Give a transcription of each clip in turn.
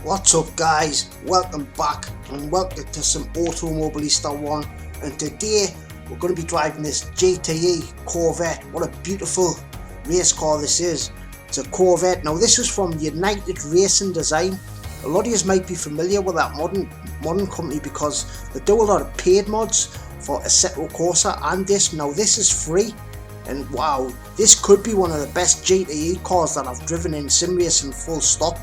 What's up guys, welcome back and welcome to some Automobilista 1, and today we're going to be driving this GTE Corvette. What a beautiful race car this is. It's a Corvette. Now this is from United Racing Design. A lot of you might be familiar with that modern company because they do a lot of paid mods for Assetto Corsa and this. Now this is free, and wow, this could be one of the best GTE cars that I've driven in sim racing full stop.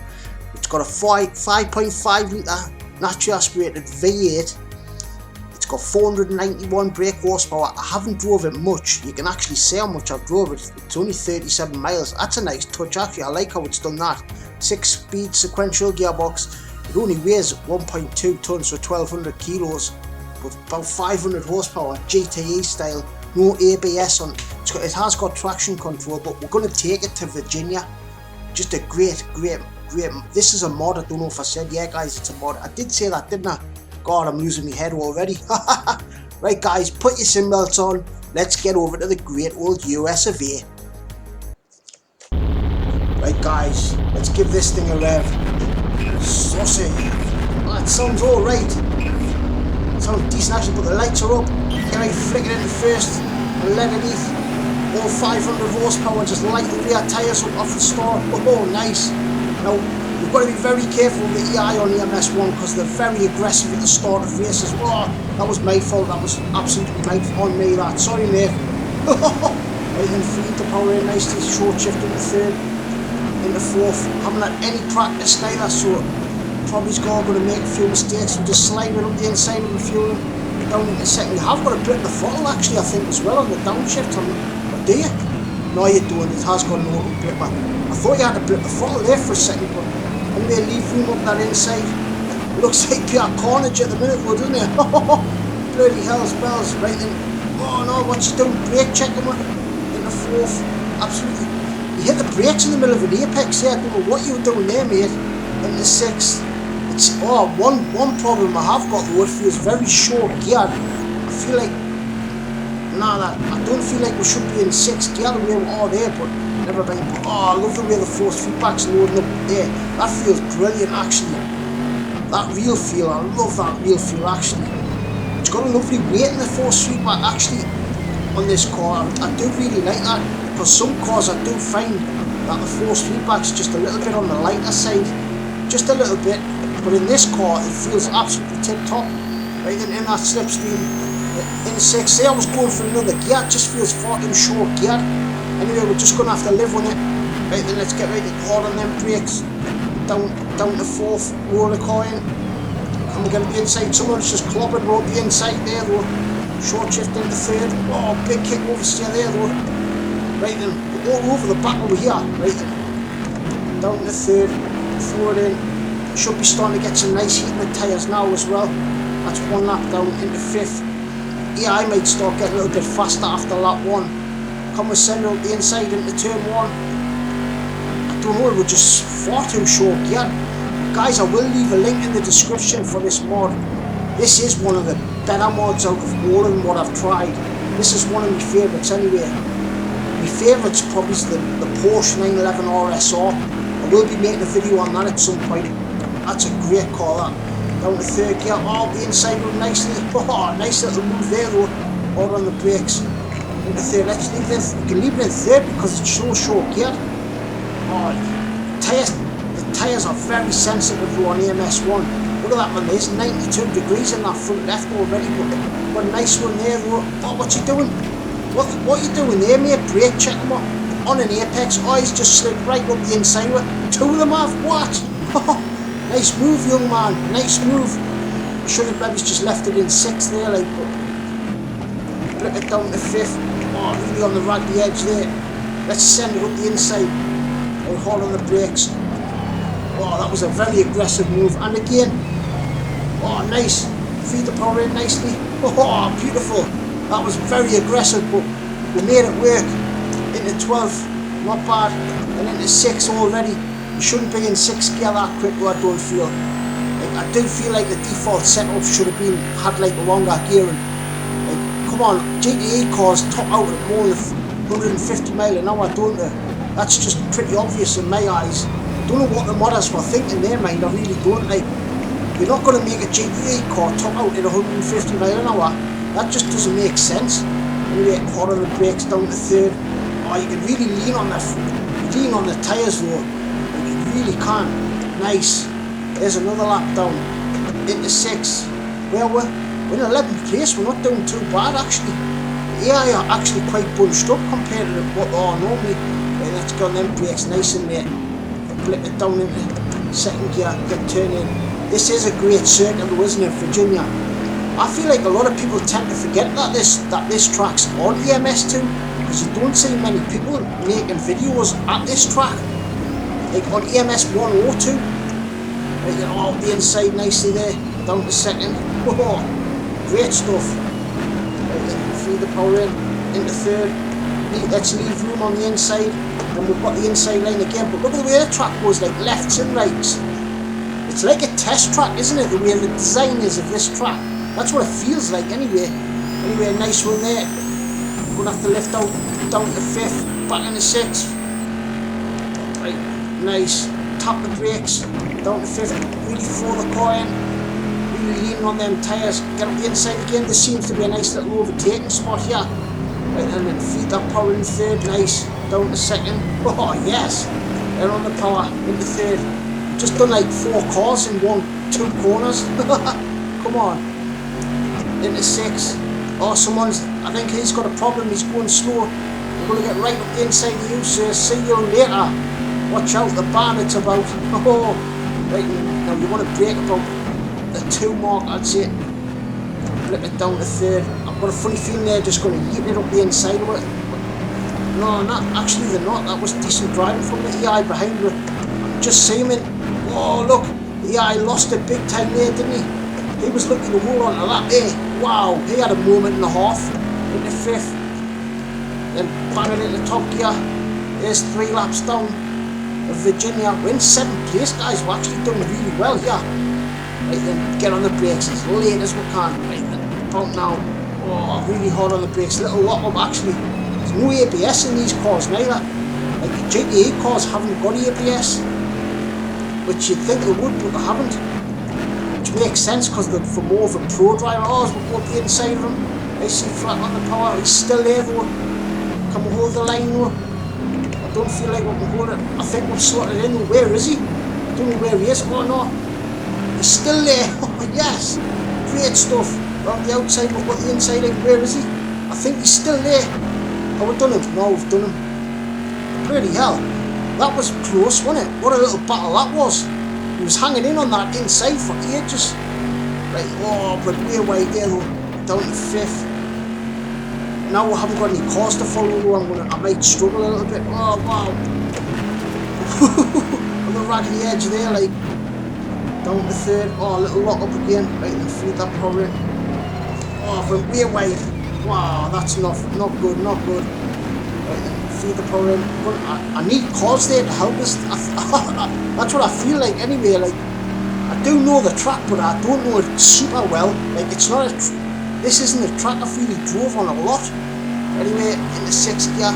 It's got a 5.5 litre naturally aspirated V8. It's got 491 brake horsepower. I haven't drove it much. You can actually see how much I've drove it. It's only 37 miles. That's a nice touch actually. I like how it's done that. 6-speed sequential gearbox. It only weighs 1.2 tons, so 1200 kilos. But about 500 horsepower, GTE style. No ABS on. It has got traction control, but we're going to take it to Virginia. Just a great. This is a mod. I don't know if I said, yeah guys, it's a mod. I did say that, didn't I? God, I'm losing my head already. Right guys, put your seatbelts on. Let's get over to the great old US of A. Right guys, let's give this thing a rev. Saucy. That sounds alright. Sounds decent actually, but the lights are up. Get right, flick it into first and let it eat. All 500 horsepower, just light the rear tyres up off the start. Oh, nice. Now, we've got to be very careful with the EI on the MS1 because they're very aggressive at the start of races. Oh, that was my fault. That was absolutely on me, that. Sorry, mate. Right, then feed the power in nicely. Short shift into third, into fourth. Haven't had any practice neither, so probably going to make a few mistakes. We're just sliding up the inside of the fuel down into second. You have got a bit of the throttle actually, I think, as well on the downshift. Do you? No, you don't. It has got an auto blipper. I thought you had to blip the throttle there for a second, but anyway, leave room up that inside. It looks like you're carnage at the minute, though, doesn't it? Bloody hell's bells. Right then. Oh no, what you doing? Brake checking in the fourth. Absolutely. You hit the brakes in the middle of an apex there. I don't know what you were doing there, mate. In the sixth. It's one problem I have got though. It feels very short geared. I feel like I don't feel like we should be in 6th gear the way we are there, but never mind. Oh, I love the way the force feedback's loading up there. That feels brilliant actually. That real feel, I love that real feel actually. It's got a lovely weight in the force feedback actually on this car. I do really like that, because some cars I do find that the force feedback's just a little bit on the lighter side. Just a little bit. But in this car it feels absolutely tip top. Right then, in that slipstream. In 6th, there I was going for another gear. It just feels far too short gear. Anyway, we're just going to have to live with it. Right then, let's get ready to hard on them brakes. Down to 4th, roll the car in. And we're going to the inside. Someone's just clobbered round the inside there though. Short shift into 3rd. Oh, big kick oversteer there though. Right then, all over the back over here. Right then. Down to 3rd. Throw it in. Should be starting to get some nice heat in the tyres now as well. That's 1 lap down into 5th. Yeah, I might start getting a little bit faster after lap 1. Come with center up the inside into turn 1. I don't know, it was just far too short gear. Guys, I will leave a link in the description for this mod. This is one of the better mods out of all of them what I've tried. This is one of my favourites anyway. My favourite's probably the Porsche 911 RSR. I will be making a video on that at some point. That's a great car, that. Down to 3rd gear, oh, the inside room nicely. Oh, nice little move there though. All on the brakes. Into 3rd, let's leave this. We can leave it in 3rd because it's so short geared. Oh, the tyres are very sensitive though on the MS1. Look at that man, there's 92 degrees in that front left already, but a nice one there though. Oh, what's he doing? What are you doing there, mate? Brake checking on an apex. Oh, he's just slid right up the inside of it. 2 of them have, what? Nice move, young man. Nice move. Should have maybe just left it in 6th there, like, but flip it down to 5th. Oh, really on the raggy edge there. Let's send it up the inside and hold on the brakes. Oh, that was a very aggressive move. And again, oh, nice. Feed the power in nicely. Oh, beautiful. That was very aggressive, but we made it work. Into 12th, not bad. And into 6th already. You shouldn't be in 6th gear that quick, though, I don't feel. Like, I do feel like the default setup should have had like a longer gearing. Like, come on, GTE cars top out at more than 150 mile an hour, don't they? That's just pretty obvious in my eyes. Don't know what the modders were thinking in their mind, I really don't. Like, you're not going to make a GTA car top out at 150 mile an hour. That just doesn't make sense. Anyway, hard on the brakes, down to third. Oh, you can really lean on the tyres though. Like, you really can. Nice. There's another lap down. Into 6. Well, we're in 11th place. We're not doing too bad actually. Yeah, are actually quite bunched up compared to what they are normally. Right, let's go on them brakes nice and mate. Flip it down into second gear, get turn in. This is a great circuit though, isn't it, Virginia? I feel like a lot of people tend to forget that this track's on EMS2, because you don't see many people making videos at this track. Like on EMS1 or 2. Right, get all the inside nicely there, down to second. Whoa, great stuff. Right, then feed the power in, into third. Let's leave room on the inside, and we've got the inside line again. But look at the way the track goes, like lefts and rights. It's like a test track, isn't it? The way the design is of this track. That's what it feels like anyway. Anyway, nice one there. Gonna have to lift out down to 5th, back into 6th. Right, nice. Tap the brakes, down to 5th. Really throw the car in. Really leaning on them tyres. Get up the inside again. This seems to be a nice little overtaking spot here. Right, and then feed that power in 3rd. Nice. Down to 2nd. Oh yes. Then on the power into 3rd. Just done like 4 cars in 2 corners. Come on. Into 6. Oh, I think he's got a problem, he's going slow. We're going to get right up the inside of you, sir. See you later. Watch out, the bandit's about. Oh, right, now you want to brake about the 2 mark, that's it. Flip it down to 3rd. I've got a funny feeling they're just going to yeet it up the inside of it. No, actually they're not. That was decent driving from the EI behind me. I'm just seeing it. Oh, look, the EI lost it big time there, didn't he? He was looking to hold on to that there. Wow, he had a moment and a half. Into 5th. Then bang it into top gear. There's 3 laps down of Virginia. We're in 7th place, guys. We're actually doing really well here. Right then, get on the brakes as late as we can. Right then, bump now. Oh, really hard on the brakes. Little lock up actually. There's no ABS in these cars neither. Like the GTA cars haven't got ABS. Which you'd think they would, but they haven't. Which makes sense because they're for more of a pro driver. Oh, we'll go up the inside of him. I see flat on the power. He's still there though. Can we hold the line though? I don't feel like we can hold it. I think we've slotted in though. Where is he? I don't know where he is. Oh no. He's still there. Oh yes. Great stuff. We're on the outside, we've got the inside in. Where is he? I think he's still there. Have we done him? No, we've done him. Bloody hell. That was close, wasn't it? What a little battle that was. He was hanging in on that inside for ages. Right, oh, but we're way there though. Down to 5th. Now we haven't got any cars to follow though. I might struggle a little bit. Oh, wow. On the raggedy edge there, like. Down to 3rd. Oh, a little lock up again. Right, then feed that power in. Oh, but we're way. Wow, that's not good, not good. Right, then feed the power in. But I need cars there to help us. That's what I feel like anyway. Like, I do know the track, but I don't know it super well. Like, it's not this isn't a track I've really drove on a lot. Anyway, in the 6th gear.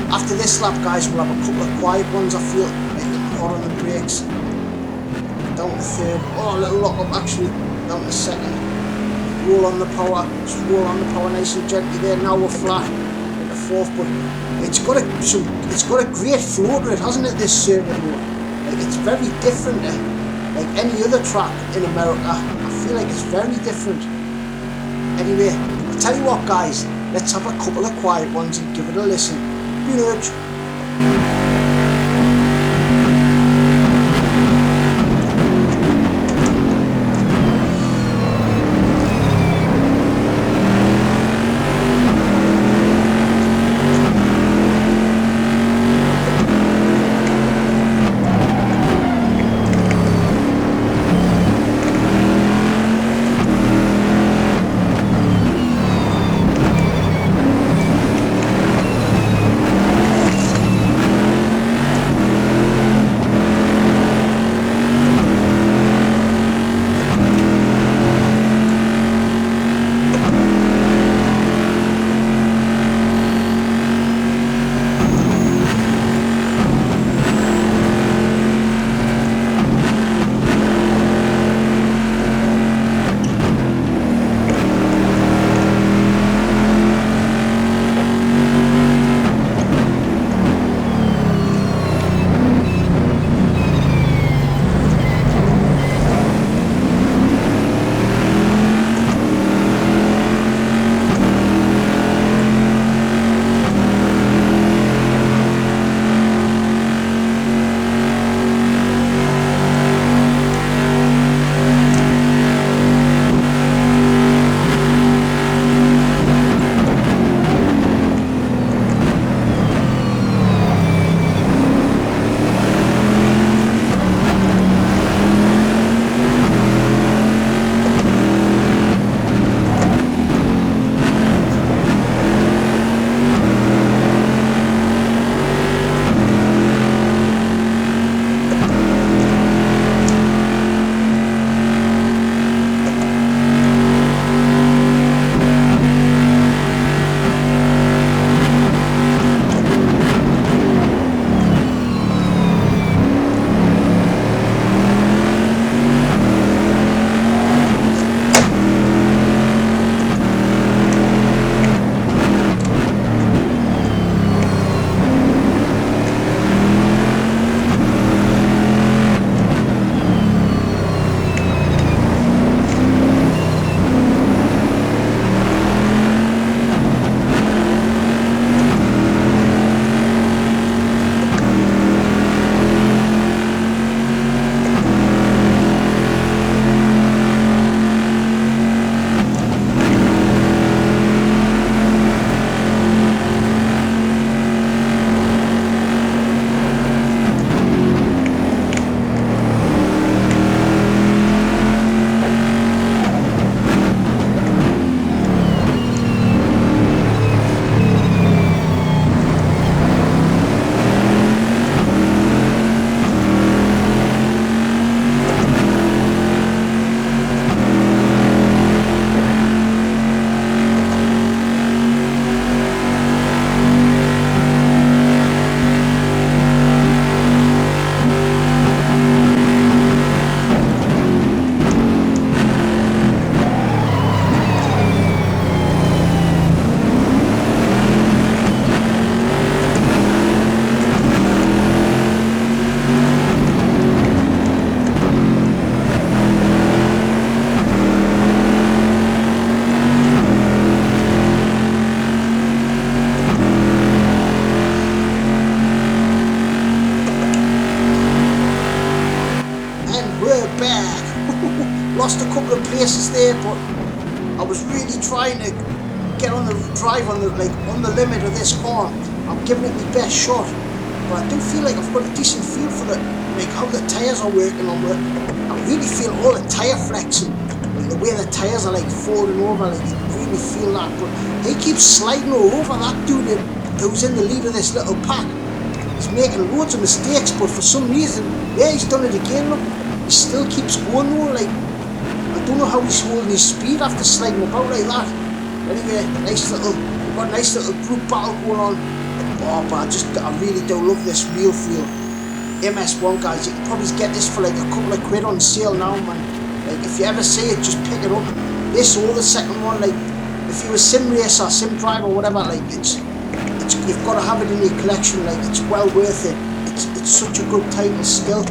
After this lap, guys, we'll have a couple of quiet ones, I feel. Like, hard on the brakes. Down to 3rd. Oh, a little lock up actually. Down to 2nd. Roll on the power. Just roll on the power nice and gently there. Now we're flat. Into 4th, but it's got a great flow to it, hasn't it, this circuit road? Like, it's very different to like any other track in America. I feel like it's very different. Anyway, I'll tell you what, guys, let's have a couple of quiet ones and give it a listen. Be urge. we're back. Lost a couple of places there, but I was really trying to get on the drive on the limit of this car. I'm giving it my best shot, but I do feel like I've got a decent feel for how the tyres are working on it. I really feel all the tyre flexing, the way the tyres are folding over, you can really feel that. But he keeps sliding all over. That dude who's in the lead of this little pack, he's making loads of mistakes, but for some reason, yeah, he's done it again. Look, he still keeps going though. I don't know how he's holding his speed after sliding about like that. Anyway, we've got a nice little group battle going on. Oh, but I really do love this wheel feel. MS1, guys, you can probably get this for a couple of quid on sale now, man. If you ever see it, just pick it up. This or the second one, if you're a sim racer, sim driver, or whatever, you've got to have it in your collection. It's well worth it. It's such a good title still.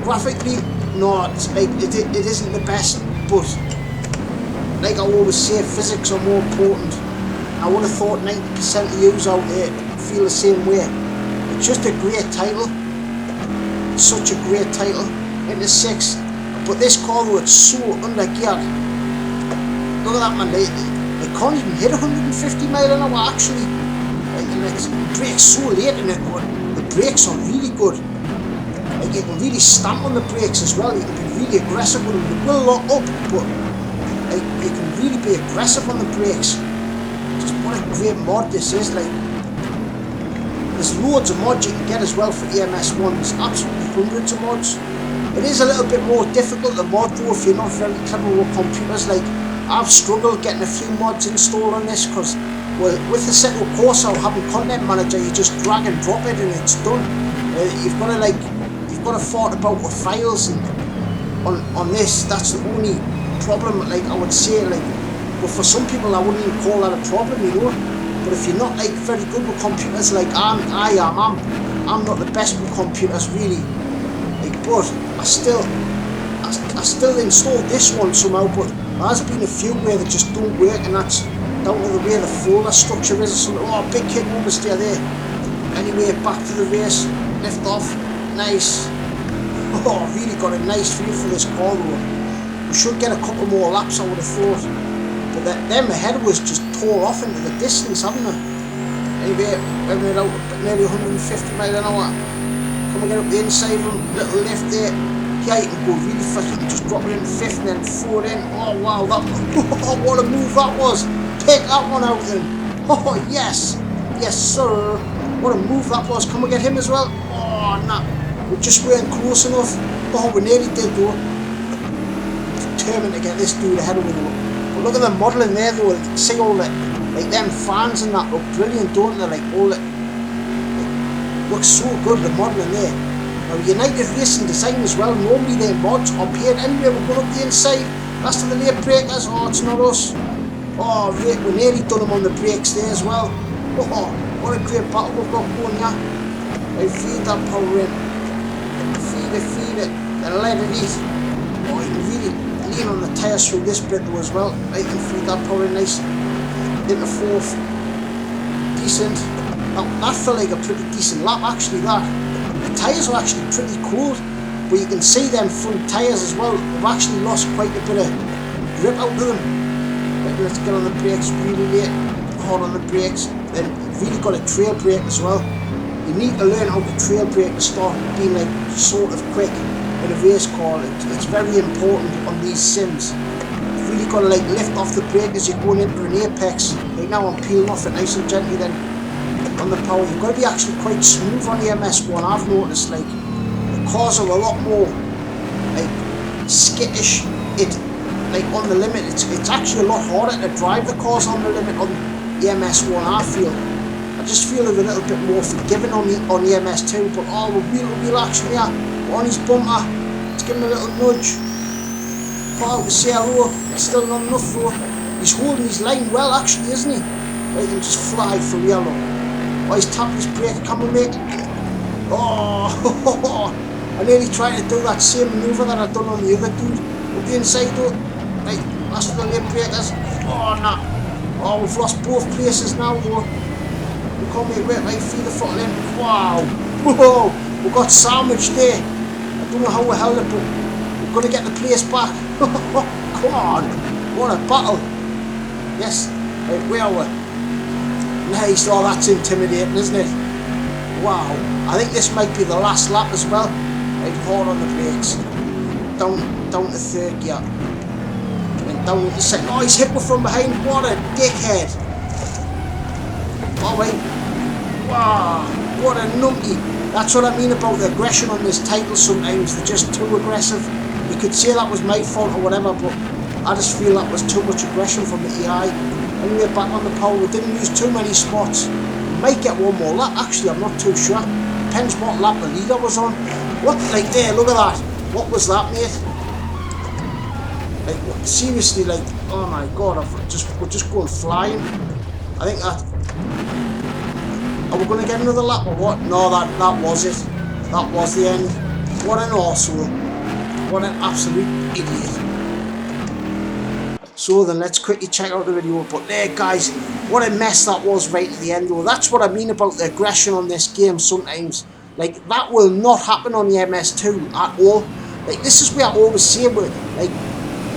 Graphically, no, it isn't the best, but like I always say, physics are more important. I would have thought 90% of yous out there feel the same way. It's just a great title. It's such a great title. Into 6. But this car though, it's so under-geared. Look at that, man. They can't even hit 150 miles an hour actually. And it brakes so late in it, but the brakes are really good. You can really stamp on the brakes as well. You can be really aggressive with them. They will lock up, but you can really be aggressive on the brakes. Just what a great mod this is. There's loads of mods you can get as well for EMS1. There's absolutely hundreds of mods. It is a little bit more difficult to mod though if you're not very clever with computers. I've struggled getting a few mods installed on this because, well, with the Assetto Corsa or having Content Manager, you just drag and drop it and it's done. You've got to fart about with files, and on this, that's the only problem. I would say, but for some people, I wouldn't even call that a problem, you know. But if you're not very good with computers, I'm not the best with computers really. But I still installed this one somehow. But there has been a few where they just don't work, and that's down to the way the folder structure is or something. Oh, big kid oversteer there. Anyway, back to the race. Lift off. Nice. Oh, really got a nice feel for this car though. We should get a couple more laps, I would have thought. But them ahead of us just tore off into the distance, haven't they? Anyway, we're made out nearly 150 miles an hour. Can we get up the inside of them? Little lift there. Yeah, you can go really fast. You can just drop it in 5th and then 4 in. Oh wow, oh, what a move that was. Take that one out then. Oh yes. Yes sir. What a move that was. Can we get him as well? Oh nah. We just weren't close enough. Oh, we nearly did though. Determined to get this dude ahead of me though. But look at the modelling there though. See all that, them fans and that look brilliant, don't they? All that. Looks so good, the modelling there. Now United Racing Design as well. Normally their mods are paid anyway. We're going up the inside. Last of the late breakers. Oh, it's not us. Oh, we nearly done them on the brakes there as well. Oh, what a great battle we've got going here. I feed that power in. Feed it, then let it eat. Oh, you can really lean on the tyres through this bit though as well. I can feed that power in nice. Into 4th. Decent. That felt like a pretty decent lap actually, that. The tyres are actually pretty cold, but you can see them front tyres as well. They've actually lost quite a bit of grip out of them. Right, let's get on the brakes really late. Hard on the brakes. Then you've really got a trail brake as well. You need to learn how to trail brake to start being sort of quick in a race car. It's very important on these sims. You've really got to lift off the brake as you're going into an apex. Right now I'm peeling off it nice and gently then on the power. You've got to be actually quite smooth on the MS1. I've noticed the cars are a lot more skittish. On the limit, it's actually a lot harder to drive the cars on the limit on the MS1, I feel. I just feel a little bit more forgiving on the MS2, but oh, we're wheel action here. We're on his bumper. Let's give him a little nudge. Oh, we say hello. It's still not enough though. He's holding his line well actually, isn't he? Right, he can just fly for yellow. Oh, he's tapping his brake. Can we make it? Oh, I nearly tried to do that same manoeuvre that I'd done on the other dude. Up the inside though. Right, last of the late breakers. Oh, nah. Oh, we've lost both places now though. We can't make it right, feed the throttle in. Wow. Whoa, we got sandwiched there. I don't know how we held it, but I'm going to get the place back. Come on. What a battle. Yes. Right, where are we? Nice. Oh, that's intimidating, isn't it? Wow. I think this might be the last lap as well. Right, hard on the brakes. Down to third gear. And down into second. Oh, he's hit me from behind. What a dickhead. Oh, wait. Wow. What a numpty. That's what I mean about the aggression on this title sometimes. They're just too aggressive. You could say that was my fault or whatever, but I just feel that was too much aggression from the AI. Anyway, back on the pole. We didn't use too many spots. We might get one more lap. Actually, I'm not too sure. Depends what lap the leader was on. What? Like, there, look at that. What was that, mate? Like, seriously, like, oh my god, we're just going flying. I think that... Are we going to get another lap or what? No, that was it. That was the end. What an arsehole. What an absolute idiot. So then, let's quickly check out the video. But there, guys, what a mess that was right at the end, though. That's what I mean about the aggression on this game sometimes. Like, that will not happen on the MS2 at all. Like, this is where I always say, like,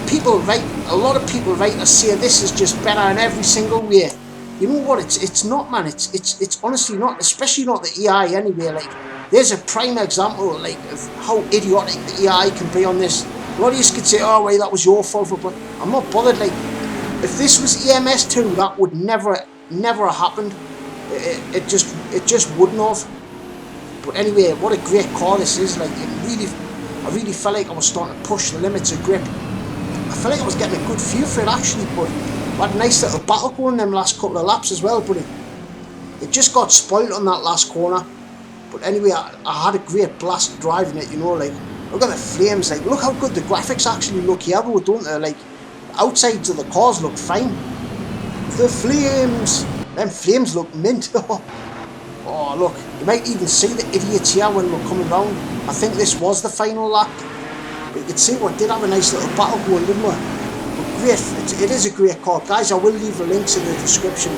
people write, a lot of people write and say this is just better in every single way. You know what? It's not, man. It's honestly not, especially not the AI anyway. Like, there's a prime example, like, of how idiotic the AI can be on this. A lot of you could say, oh, well, that was your fault, but I'm not bothered. Like, if this was EMS2, that would never have happened. It just wouldn't have. But anyway, what a great car this is. Like, I really felt like I was starting to push the limits of grip. I felt like I was getting a good feel for it actually, but I had a nice little battle going them last couple of laps as well, but it just got spoiled on that last corner. But anyway, I had a great blast driving it, you know, like, look at the flames, like, look how good the graphics actually look here, though, don't they? Like, the outsides of the cars look fine. The flames! Them flames look mint. Oh, look, you might even see the idiots here when we're coming round. I think this was the final lap. But you can see we did have a nice little battle going, didn't we? But great, it is a great car. Guys, I will leave the links in the description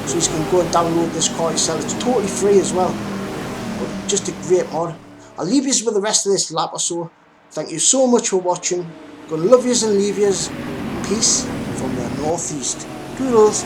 so you can go and download this car yourself. It's totally free as well. But just a great mod. I'll leave you with the rest of this lap or so. Thank you so much for watching. Gonna love yous and leave yous. Peace from the northeast. Toodles.